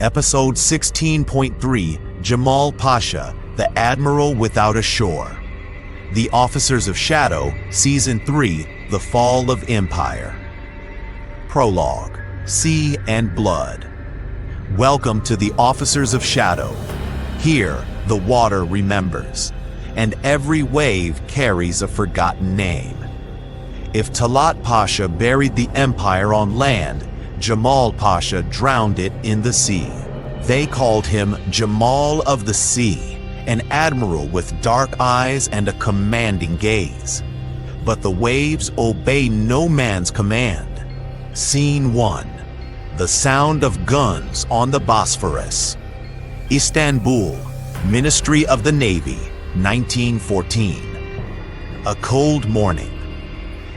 Episode 16.3, Jamal Pasha, the Admiral Without a Shore. The Officers of Shadow, Season 3, The Fall of Empire. Prologue, Sea and Blood. Welcome to the Officers of Shadow. Here, the water remembers, and every wave carries a forgotten name. If Talat Pasha buried the empire on land, Jamal Pasha drowned it in the sea. They called him Jamal of the Sea, an admiral with dark eyes and a commanding gaze. But the waves obey no man's command. Scene 1. The sound of guns on the Bosphorus. Istanbul, Ministry of the Navy, 1914. A cold morning.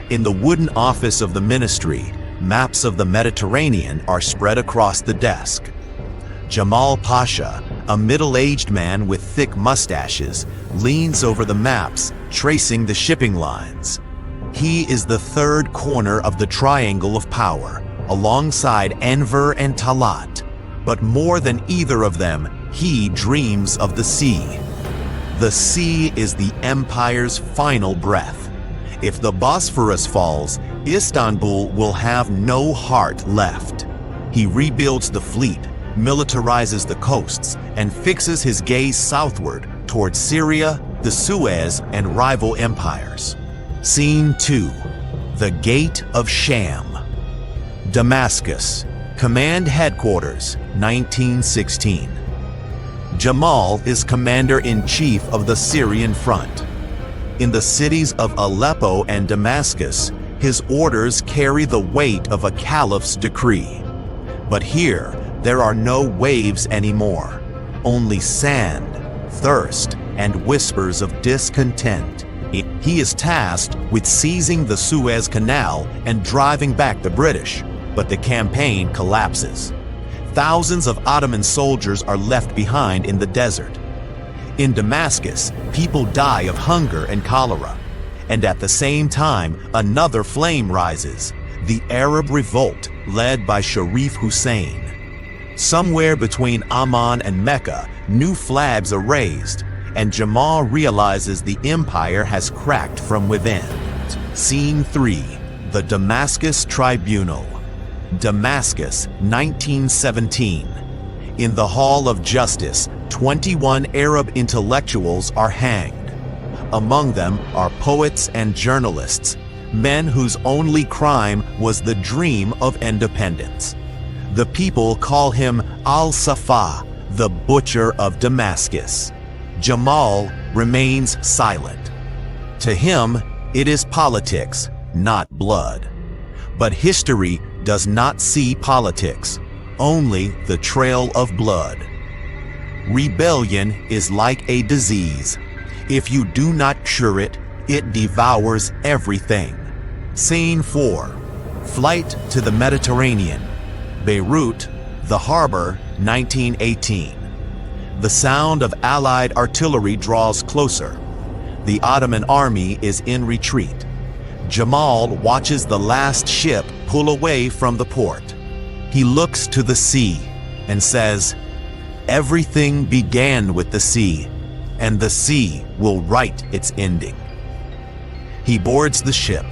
In the wooden office of the ministry, maps of the Mediterranean are spread across the desk. Jamal Pasha, a middle-aged man with thick mustaches, leans over the maps, tracing the shipping lines. He is the third corner of the triangle of power, alongside Enver and Talat. But more than either of them, he dreams of the sea. The sea is the empire's final breath. If the Bosphorus falls, Istanbul will have no heart left. He rebuilds the fleet, militarizes the coasts, and fixes his gaze southward towards Syria, the Suez, and rival empires. Scene 2. The Gate of Sham. Damascus, Command Headquarters, 1916. Jamal is Commander-in-Chief of the Syrian front. In the cities of Aleppo and Damascus, his orders carry the weight of a caliph's decree. But here, there are no waves anymore, only sand, thirst, and whispers of discontent. He is tasked with seizing the Suez Canal and driving back the British, but the campaign collapses. Thousands of Ottoman soldiers are left behind in the desert. In Damascus, people die of hunger and cholera. And at the same time, another flame rises, the Arab Revolt, led by Sharif Hussein. Somewhere between Amman and Mecca, new flags are raised, and Jamal realizes the empire has cracked from within. Scene 3. The Damascus Tribunal. Damascus, 1917. In the Hall of Justice, 21 Arab intellectuals are hanged. Among them are poets and journalists, men whose only crime was the dream of independence. The people call him Al-Safa, the Butcher of Damascus. Jamal remains silent. To him, it is politics, not blood. But history does not see politics, only the trail of blood. Rebellion is like a disease. If you do not cure it, it devours everything. Scene 4. Flight to the Mediterranean. Beirut, the harbor, 1918. The sound of Allied artillery draws closer. The Ottoman army is in retreat. Jamal watches the last ship pull away from the port. He looks to the sea and says, "Everything began with the sea, and the sea will write its ending." He boards the ship,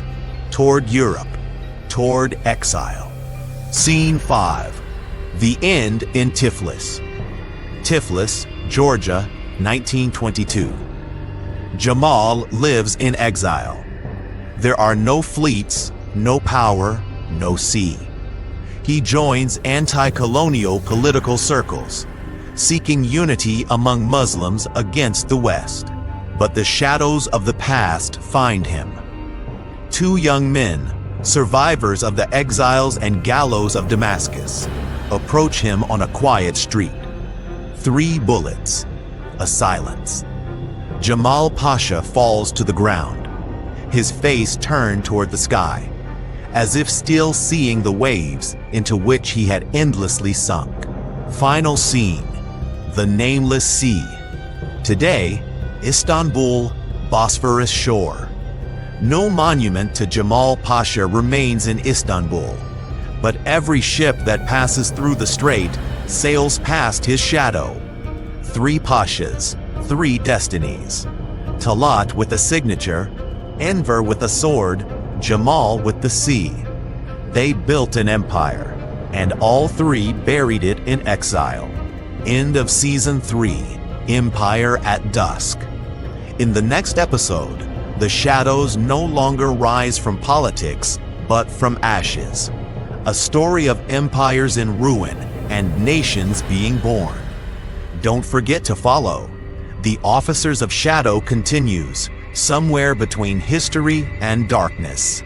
toward Europe, toward exile. Scene 5. The end in Tiflis. Tiflis, Georgia, 1922. Jamal lives in exile. There are no fleets, no power, no sea. He joins anti-colonial political circles, seeking unity among Muslims against the West. But the shadows of the past find him. Two young men, survivors of the exiles and gallows of Damascus, approach him on a quiet street. 3 bullets, a silence. Jamal Pasha falls to the ground, his face turned toward the sky, as if still seeing the waves into which he had endlessly sunk. Final scene. The nameless sea. Today, Istanbul, Bosphorus shore. No monument to Jamal Pasha remains in Istanbul, but every ship that passes through the strait sails past his shadow. 3 Pashas, 3 destinies. Talat with a signature, Enver with a sword, Jamal with the sea. They built an empire, and all 3 buried it in exile. End of Season 3, Empire at Dusk. In the next episode, the shadows no longer rise from politics, but from ashes. A story of empires in ruin and nations being born. Don't forget to follow. The Officers of Shadow continues, somewhere between history and darkness.